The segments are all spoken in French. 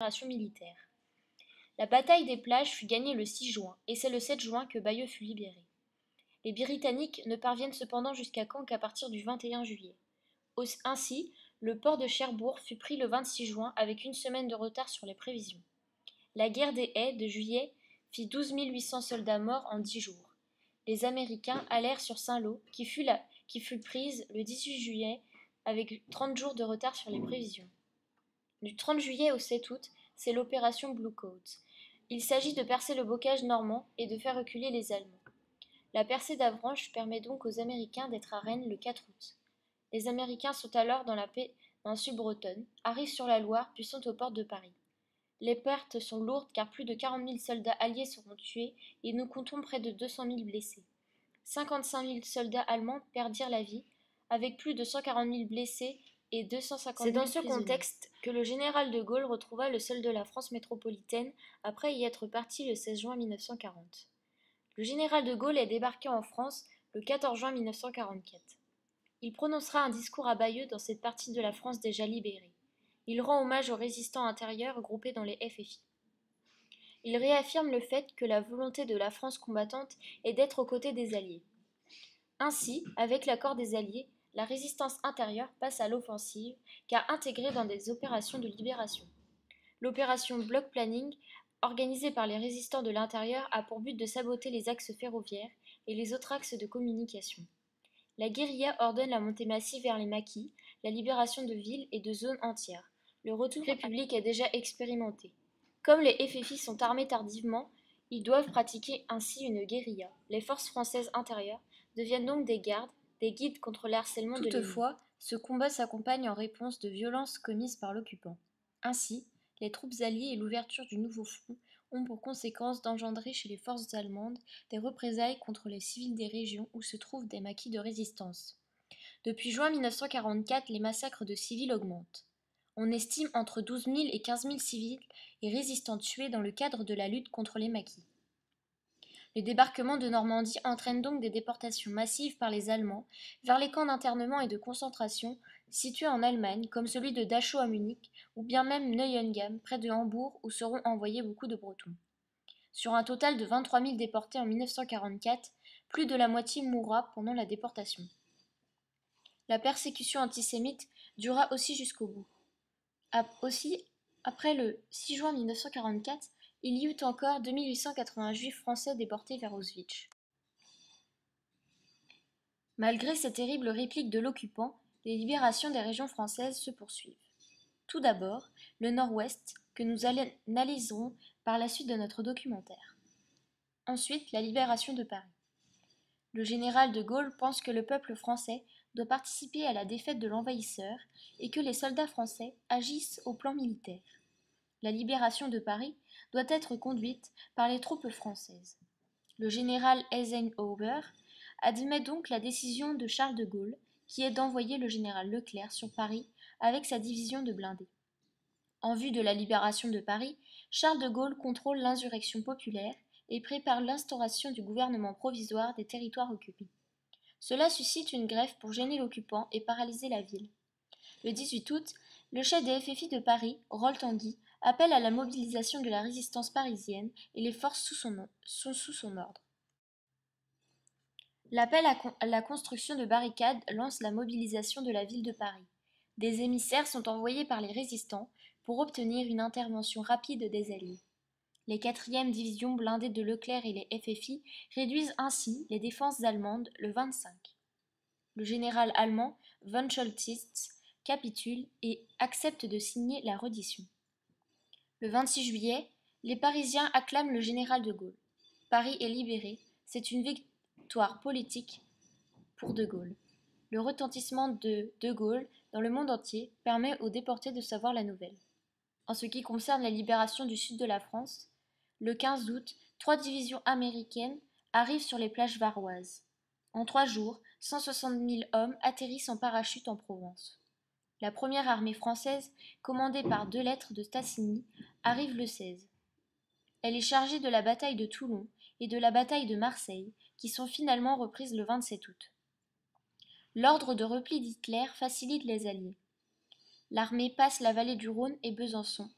opération militaire. La bataille des plages fut gagnée le 6 juin, et c'est le 7 juin que Bayeux fut libéré. Les Britanniques ne parviennent cependant jusqu'à Caen qu'à partir du 21 juillet. Ainsi, le port de Cherbourg fut pris le 26 juin avec une semaine de retard sur les prévisions. La guerre des Haies de juillet fit 12 800 soldats morts en 10 jours. Les Américains allèrent sur Saint-Lô, qui fut prise le 18 juillet avec 30 jours de retard sur les prévisions. Du 30 juillet au 7 août, c'est l'opération Blue Coat. Il s'agit de percer le bocage normand et de faire reculer les Allemands. La percée d'Avranches permet donc aux Américains d'être à Rennes le 4 août. Les Américains sont alors dans la péninsule bretonne, arrivent sur la Loire puis sont aux portes de Paris. Les pertes sont lourdes car plus de 40 000 soldats alliés seront tués et nous comptons près de 200 000 blessés. 55 000 soldats allemands perdirent la vie, avec plus de 140 000 blessés et 250 000 prisonniers. C'est dans ce contexte que le général de Gaulle retrouva le sol de la France métropolitaine après y être parti le 16 juin 1940. Le général de Gaulle est débarqué en France le 14 juin 1944. Il prononcera un discours à Bayeux dans cette partie de la France déjà libérée. Il rend hommage aux résistants intérieurs regroupés dans les FFI. Il réaffirme le fait que la volonté de la France combattante est d'être aux côtés des Alliés. Ainsi, avec l'accord des Alliés, la résistance intérieure passe à l'offensive, car intégrée dans des opérations de libération. L'opération Block Planning, organisée par les résistants de l'intérieur, a pour but de saboter les axes ferroviaires et les autres axes de communication. La guérilla ordonne la montée massive vers les maquis, la libération de villes et de zones entières. Le retour république est déjà expérimenté. Comme les FFI sont armés tardivement, ils doivent pratiquer ainsi une guérilla. Les forces françaises intérieures deviennent donc des gardes, des guides contre le harcèlement de l'ennemi. Toutefois, ce combat s'accompagne en réponse de violences commises par l'occupant. Ainsi, les troupes alliées et l'ouverture du nouveau front ont pour conséquence d'engendrer chez les forces allemandes des représailles contre les civils des régions où se trouvent des maquis de résistance. Depuis juin 1944, les massacres de civils augmentent. On estime entre 12 000 et 15 000 civils et résistants tués dans le cadre de la lutte contre les maquis. Le débarquement de Normandie entraîne donc des déportations massives par les Allemands vers les camps d'internement et de concentration situés en Allemagne, comme celui de Dachau à Munich, ou bien même Neuengamme, près de Hambourg, où seront envoyés beaucoup de Bretons. Sur un total de 23 000 déportés en 1944, plus de la moitié mourra pendant la déportation. La persécution antisémite dura aussi jusqu'au bout. Après le 6 juin 1944, il y eut encore 2880 juifs français déportés vers Auschwitz. Malgré ces terribles répliques de l'occupant, les libérations des régions françaises se poursuivent. Tout d'abord, le Nord-Ouest, que nous analyserons par la suite de notre documentaire. Ensuite, la libération de Paris. Le général de Gaulle pense que le peuple français doit participer à la défaite de l'envahisseur et que les soldats français agissent au plan militaire. La libération de Paris doit être conduite par les troupes françaises. Le général Eisenhower admet donc la décision de Charles de Gaulle, qui est d'envoyer le général Leclerc sur Paris avec sa division de blindés. En vue de la libération de Paris, Charles de Gaulle contrôle l'insurrection populaire et prépare l'instauration du gouvernement provisoire des territoires occupés. Cela suscite une grève pour gêner l'occupant et paralyser la ville. Le 18 août, le chef des FFI de Paris, Rol-Tanguy, appelle à la mobilisation de la résistance parisienne et les forces sont sous son ordre. L'appel à la construction de barricades lance la mobilisation de la ville de Paris. Des émissaires sont envoyés par les résistants pour obtenir une intervention rapide des Alliés. Les 4e divisions blindées de Leclerc et les FFI réduisent ainsi les défenses allemandes le 25. Le général allemand von Choltitz capitule et accepte de signer la reddition. Le 26 juillet, les Parisiens acclament le général de Gaulle. Paris est libéré, c'est une victoire politique pour de Gaulle. Le retentissement de De Gaulle dans le monde entier permet aux déportés de savoir la nouvelle. En ce qui concerne la libération du sud de la France, le 15 août, 3 divisions américaines arrivent sur les plages varoises. En 3 jours, 160 000 hommes atterrissent en parachute en Provence. La première armée française, commandée par Delettre de Tassigny, arrive le 16. Elle est chargée de la bataille de Toulon et de la bataille de Marseille, qui sont finalement reprises le 27 août. L'ordre de repli d'Hitler facilite les Alliés. L'armée passe la vallée du Rhône et Besançon.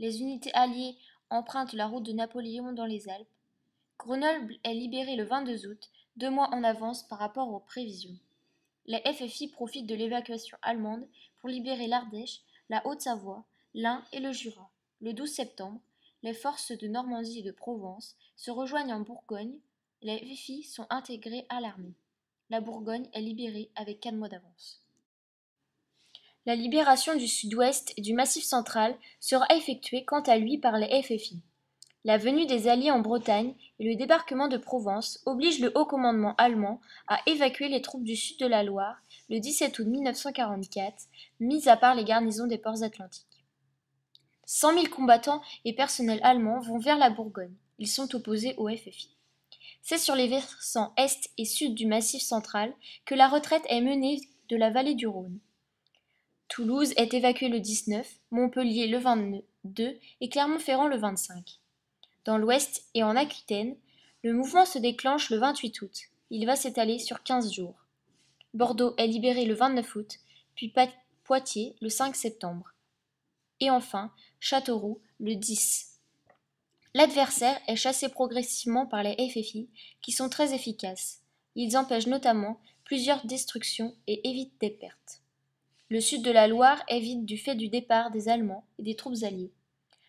Les unités alliées empruntent la route de Napoléon dans les Alpes. Grenoble est libérée le 22 août, 2 mois en avance par rapport aux prévisions. Les FFI profitent de l'évacuation allemande pour libérer l'Ardèche, la Haute-Savoie, l'Ain et le Jura. Le 12 septembre, les forces de Normandie et de Provence se rejoignent en Bourgogne. Les FFI sont intégrés à l'armée. La Bourgogne est libérée avec 4 mois d'avance. La libération du sud-ouest et du Massif central sera effectuée quant à lui par les FFI. La venue des Alliés en Bretagne et le débarquement de Provence obligent le haut commandement allemand à évacuer les troupes du sud de la Loire le 17 août 1944, mis à part les garnisons des ports atlantiques. 100 000 combattants et personnels allemands vont vers la Bourgogne. Ils sont opposés au FFI. C'est sur les versants est et sud du Massif central que la retraite est menée de la vallée du Rhône. Toulouse est évacuée le 19, Montpellier le 22 et Clermont-Ferrand le 25. Dans l'Ouest et en Aquitaine, le mouvement se déclenche le 28 août. Il va s'étaler sur 15 jours. Bordeaux est libéré le 29 août, puis Poitiers le 5 septembre. Et enfin, Châteauroux le 10. L'adversaire est chassé progressivement par les FFI, qui sont très efficaces. Ils empêchent notamment plusieurs destructions et évitent des pertes. Le sud de la Loire est vide du fait du départ des Allemands et des troupes alliées.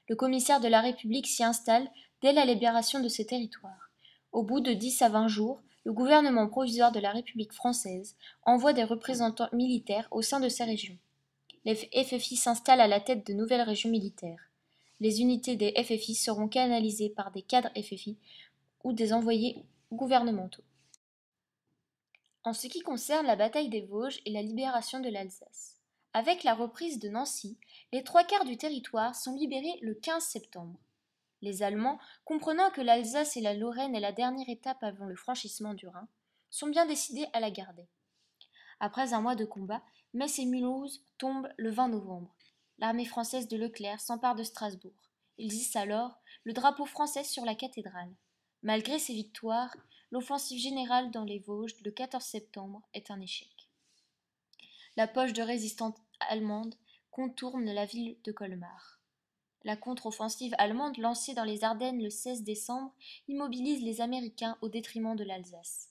Le commissaire de la République s'y installe dès la libération de ces territoires. Au bout de 10 à 20 jours, le gouvernement provisoire de la République française envoie des représentants militaires au sein de ces régions. Les FFI s'installent à la tête de nouvelles régions militaires. Les unités des FFI seront canalisées par des cadres FFI ou des envoyés gouvernementaux. En ce qui concerne la bataille des Vosges et la libération de l'Alsace, avec la reprise de Nancy, les 3/4 du territoire sont libérés le 15 septembre. Les Allemands, comprenant que l'Alsace et la Lorraine est la dernière étape avant le franchissement du Rhin, sont bien décidés à la garder. Après un mois de combat, Metz et Mulhouse tombent le 20 novembre. L'armée française de Leclerc s'empare de Strasbourg. Ils hissent alors le drapeau français sur la cathédrale. Malgré ces victoires, l'offensive générale dans les Vosges le 14 septembre est un échec. La poche de résistance allemande contourne la ville de Colmar. La contre-offensive allemande lancée dans les Ardennes le 16 décembre immobilise les Américains au détriment de l'Alsace.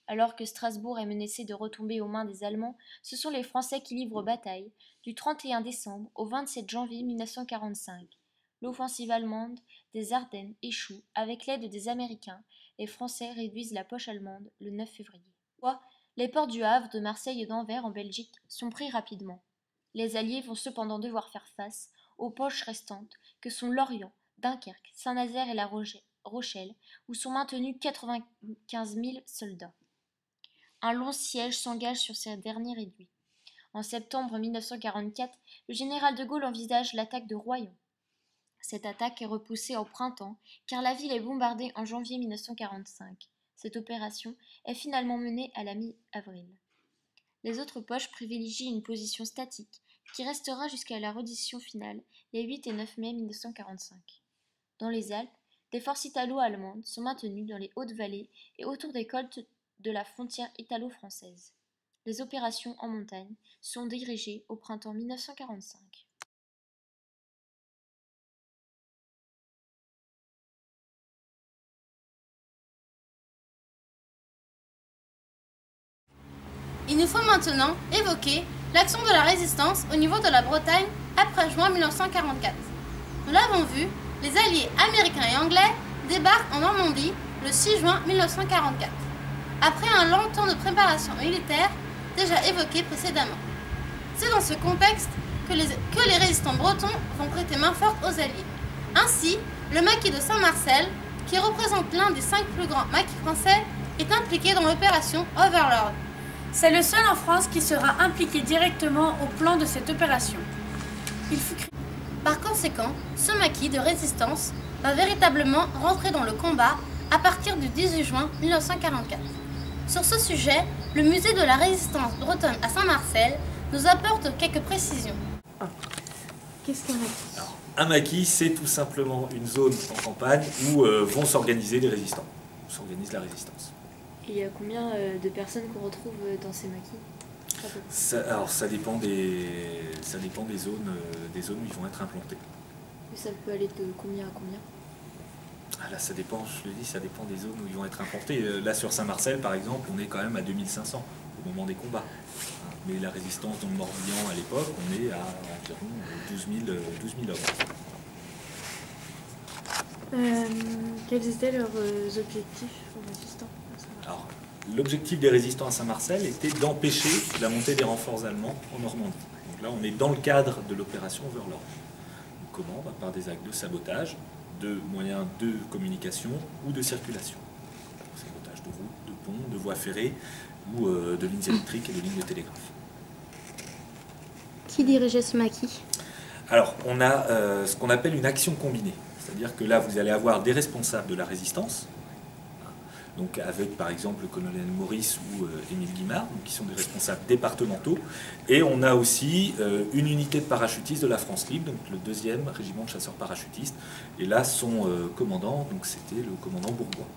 Alors que Strasbourg est menacé de retomber aux mains des Allemands, ce sont les Français qui livrent bataille du 31 décembre au 27 janvier 1945. L'offensive allemande des Ardennes échoue avec l'aide des Américains. Les Français réduisent la poche allemande le 9 février. Les ports du Havre, de Marseille et d'Anvers en Belgique sont pris rapidement. Les Alliés vont cependant devoir faire face aux poches restantes que sont Lorient, Dunkerque, Saint-Nazaire et La Rochelle, où sont maintenus 95 000 soldats. Un long siège s'engage sur ces derniers réduits. En septembre 1944, le général de Gaulle envisage l'attaque de Royan. Cette attaque est repoussée au printemps, car la ville est bombardée en janvier 1945. Cette opération est finalement menée à la mi-avril. Les autres poches privilégient une position statique, qui restera jusqu'à la reddition finale les 8 et 9 mai 1945. Dans les Alpes, des forces italo-allemandes sont maintenues dans les Hautes-Vallées et autour des côtes de la frontière italo-française. Les opérations en montagne sont dirigées au printemps 1945. Il nous faut maintenant évoquer l'action de la résistance au niveau de la Bretagne après juin 1944. Nous l'avons vu, les alliés américains et anglais débarquent en Normandie le 6 juin 1944, après un long temps de préparation militaire déjà évoqué précédemment. C'est dans ce contexte que les résistants bretons vont prêter main forte aux alliés. Ainsi, le maquis de Saint-Marcel, qui représente l'un des 5 plus grands maquis français, est impliqué dans l'opération Overlord. C'est le seul en France qui sera impliqué directement au plan de cette opération. Par conséquent, ce maquis de résistance va véritablement rentrer dans le combat à partir du 18 juin 1944. Sur ce sujet, le musée de la résistance bretonne à Saint-Marcel nous apporte quelques précisions. Qu'est-ce qu'un maquis ? Un maquis, c'est tout simplement une zone en campagne où vont s'organiser les résistants, où s'organise la résistance. Et il y a combien de personnes qu'on retrouve dans ces maquis ? Ça dépend des zones où ils vont être implantés. Ça peut aller de combien à combien? Ah là, ça dépend, je le dis, ça dépend des zones où ils vont être implantés. Là, sur Saint-Marcel, par exemple, on est quand même à 2500 au moment des combats. Mais la résistance dans le Morbihan à l'époque, on est à environ 12 000 hommes. Quels étaient leurs objectifs aux résistants? Alors, l'objectif des résistants à Saint-Marcel était d'empêcher la montée des renforts allemands en Normandie. Donc là, on est dans le cadre de l'opération Overlord. Comment? Par des actes de sabotage, de moyens de communication ou de circulation. Sabotage de routes, de ponts, de voies ferrées ou de lignes électriques et de lignes de télégraphe. Qui dirigeait ce maquis? Alors, on a ce qu'on appelle une action combinée. C'est-à-dire que là, vous allez avoir des responsables de la résistance, donc avec par exemple le colonel Maurice ou Émile Guimard, donc qui sont des responsables départementaux. Et on a aussi une unité de parachutistes de la France libre, donc le 2e régiment de chasseurs parachutistes. Et là, son commandant, donc c'était le commandant Bourgoin.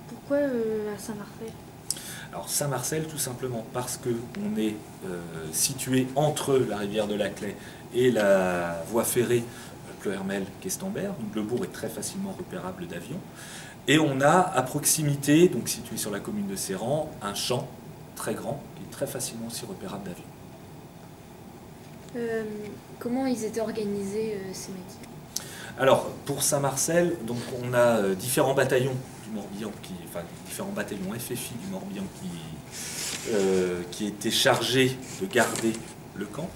Pourquoi à Saint-Marcel? Alors Saint-Marcel, tout simplement parce qu'on est situé entre la rivière de Laclais et la voie ferrée Ploërmel-Questembert, donc le bourg est très facilement repérable d'avion. Et on a à proximité, donc situé sur la commune de Serran, un champ très grand qui est très facilement aussi repérable d'avion. Comment ils étaient organisés ces maquis? Alors pour Saint-Marcel, donc on a différents bataillons du Morbihan, différents bataillons FFI du Morbihan qui étaient chargés de garder le camp.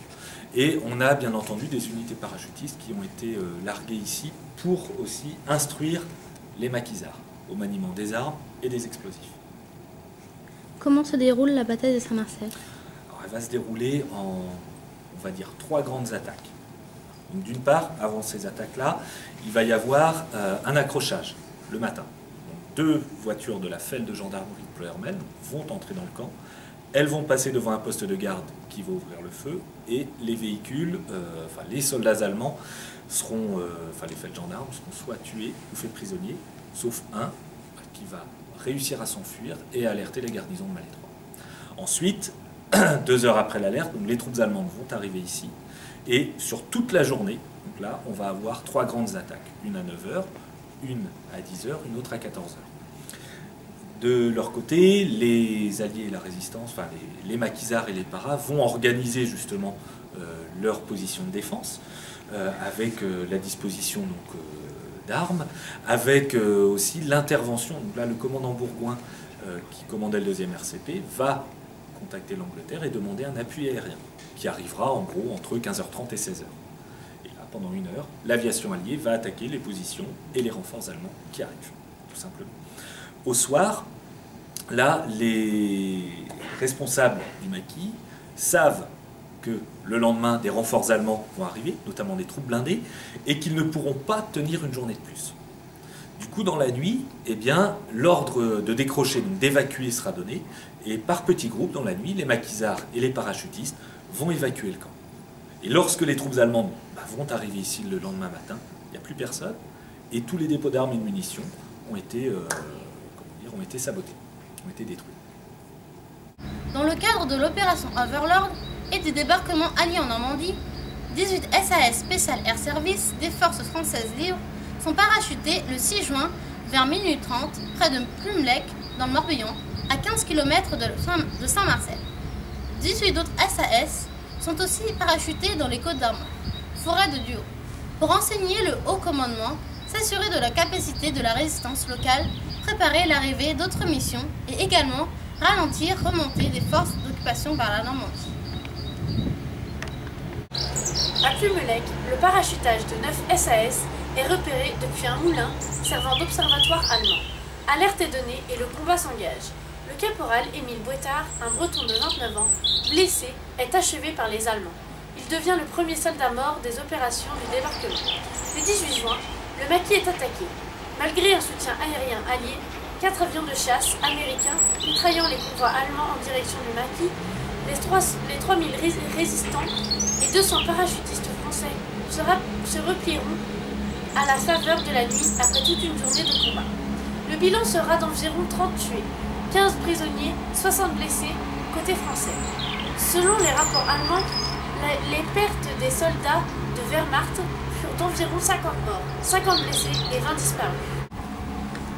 Et on a bien entendu des unités parachutistes qui ont été larguées ici pour aussi instruire les maquisards au maniement des armes et des explosifs. Comment se déroule la bataille de Saint-Marcel? Alors, elle va se dérouler en, on va dire, 3 grandes attaques. Donc d'une part, avant ces attaques-là, il va y avoir un accrochage le matin. Donc, 2 voitures de la FEL de gendarmerie de Ploërmel vont entrer dans le camp. Elles vont passer devant un poste de garde qui va ouvrir le feu et les véhicules, les soldats allemands seront, les FEL gendarmes seront soit tués ou faits prisonniers, sauf un qui va réussir à s'enfuir et à alerter les garnisons de Malétroit. Ensuite, 2 heures après l'alerte, les troupes allemandes vont arriver ici et sur toute la journée, donc là, on va avoir 3 grandes attaques, une à 9 heures, une à 10 heures, une autre à 14 heures. De leur côté, les alliés et la résistance, les maquisards et les paras vont organiser justement leur position de défense avec la disposition d'armes, avec aussi l'intervention. Donc là, le commandant Bourgoin, qui commandait le 2e RCP, va contacter l'Angleterre et demander un appui aérien qui arrivera en gros entre 15h30 et 16h. Et là, pendant 1 heure, l'aviation alliée va attaquer les positions et les renforts allemands qui arrivent, tout simplement. Au soir, là, les responsables du maquis savent que le lendemain, des renforts allemands vont arriver, notamment des troupes blindées, et qu'ils ne pourront pas tenir une journée de plus. Du coup, dans la nuit, l'ordre de décrocher, donc d'évacuer sera donné, et par petits groupes, dans la nuit, les maquisards et les parachutistes vont évacuer le camp. Et lorsque les troupes allemandes vont arriver ici le lendemain matin, il n'y a plus personne, et tous les dépôts d'armes et de munitions ont été sabotés, ont été détruits. Dans le cadre de l'opération Overlord et des débarquements alliés en Normandie, 18 SAS Special Air Service des forces françaises libres sont parachutés le 6 juin vers minuit 30 près de Plumelec dans le Morbihan, à 15 km de Saint-Marcel. 18 autres SAS sont aussi parachutés dans les Côtes d'Armor, forêt de Duhaut, pour enseigner le haut commandement, s'assurer de la capacité de la résistance locale, préparer l'arrivée d'autres missions et également ralentir, remonter des forces d'occupation vers la Normandie. À Plumelec, le parachutage de 9 SAS est repéré depuis un moulin servant d'observatoire allemand. Alerte est donnée et le combat s'engage. Le caporal Émile Boitard, un breton de 29 ans, blessé, est achevé par les Allemands. Il devient le premier soldat mort des opérations du débarquement. Le 18 juin, le maquis est attaqué. Malgré un soutien aérien allié, 4 avions de chasse américains mitraillant les convois allemands en direction du maquis, les 3000 résistants et 200 parachutistes français se replieront à la faveur de la nuit après toute une journée de combat. Le bilan sera d'environ 30 tués, 15 prisonniers, 60 blessés côté français. Selon les rapports allemands, les pertes des soldats de Wehrmacht furent d'environ 50 morts, 50 blessés et 20 disparus.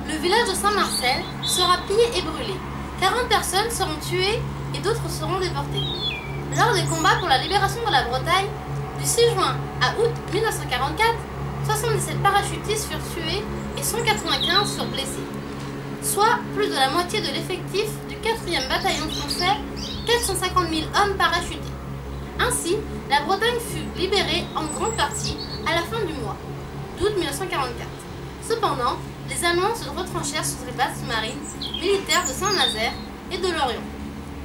Le village de Saint-Marcel sera pillé et brûlé. 40 personnes seront tuées et d'autres seront déportées. Lors des combats pour la libération de la Bretagne, du 6 juin à août 1944, 77 parachutistes furent tués et 195 furent blessés, soit plus de la moitié de l'effectif du 4e bataillon français, 450 000 hommes parachutés. Ainsi, la Bretagne fut libérée en grande partie à la fin du mois d'août 1944. Cependant, les Allemands se retranchèrent sur les bases sous-marines militaires de Saint-Nazaire et de Lorient.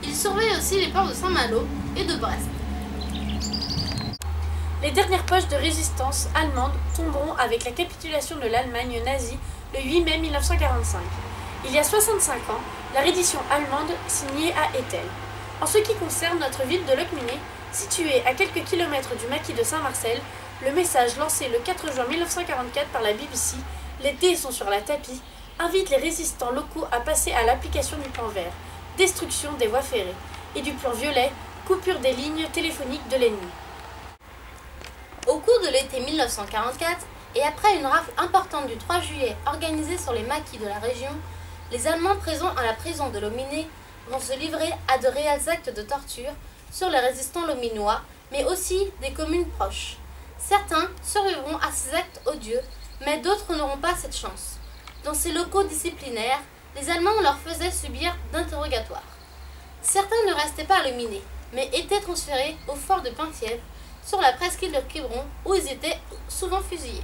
Ils surveillaient aussi les ports de Saint-Malo et de Brest. Les dernières poches de résistance allemande tomberont avec la capitulation de l'Allemagne nazie le 8 mai 1945. Il y a 65 ans, la reddition allemande signée à Etel. En ce qui concerne notre ville de Locminé, située à quelques kilomètres du maquis de Saint-Marcel, le message lancé le 4 juin 1944 par la BBC « Les dés sont sur la tapis » invite les résistants locaux à passer à l'application du plan vert, destruction des voies ferrées, et du plan violet, coupure des lignes téléphoniques de l'ennemi. Au cours de l'été 1944, et après une rafle importante du 3 juillet organisée sur les maquis de la région, les Allemands présents à la prison de Lomminé vont se livrer à de réels actes de torture sur les résistants lominois, mais aussi des communes proches. Certains survivront à ces actes odieux, mais d'autres n'auront pas cette chance. Dans ces locaux disciplinaires, les Allemands leur faisaient subir d'interrogatoires. Certains ne restaient pas à Lomminé, mais étaient transférés au fort de Penthièvre, sur la presqu'île de Quiberon, où ils étaient souvent fusillés.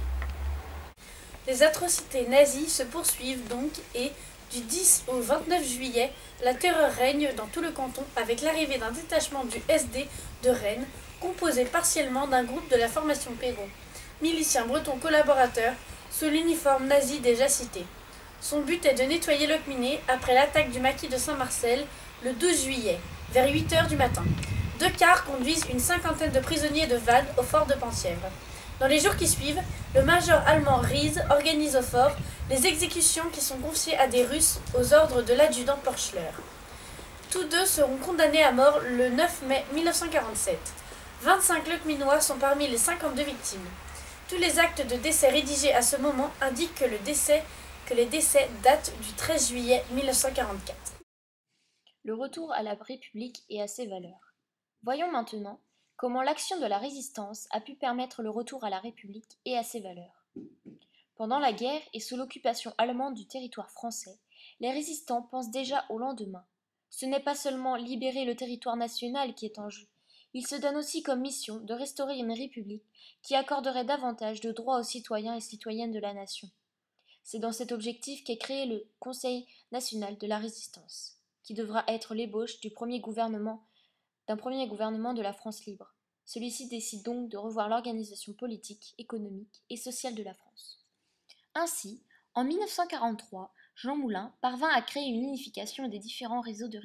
Les atrocités nazies se poursuivent donc et, du 10 au 29 juillet, la terreur règne dans tout le canton avec l'arrivée d'un détachement du SD de Rennes, composé partiellement d'un groupe de la formation Perron, miliciens bretons collaborateurs, sous l'uniforme nazi déjà cité. Son but est de nettoyer Locminé après l'attaque du maquis de Saint-Marcel le 12 juillet, vers 8 h du matin. 2 cars conduisent une cinquantaine de prisonniers de Vannes au fort de Penthièvre. Dans les jours qui suivent, le major allemand Ries organise au fort les exécutions qui sont confiées à des Russes aux ordres de l'adjudant Porchler. Tous deux seront condamnés à mort le 9 mai 1947. 25 Locminois sont parmi les 52 victimes. Tous les actes de décès rédigés à ce moment indiquent que les décès datent du 13 juillet 1944. Le retour à la République et à ses valeurs. Voyons maintenant comment l'action de la résistance a pu permettre le retour à la République et à ses valeurs. Pendant la guerre et sous l'occupation allemande du territoire français, les résistants pensent déjà au lendemain. Ce n'est pas seulement libérer le territoire national qui est en jeu, ils se donnent aussi comme mission de restaurer une république qui accorderait davantage de droits aux citoyens et citoyennes de la nation. C'est dans cet objectif qu'est créé le Conseil national de la résistance, qui devra être l'ébauche d'un premier gouvernement de la France libre. Celui-ci décide donc de revoir l'organisation politique, économique et sociale de la France. Ainsi, en 1943, Jean Moulin parvint à créer une unification des différents réseaux de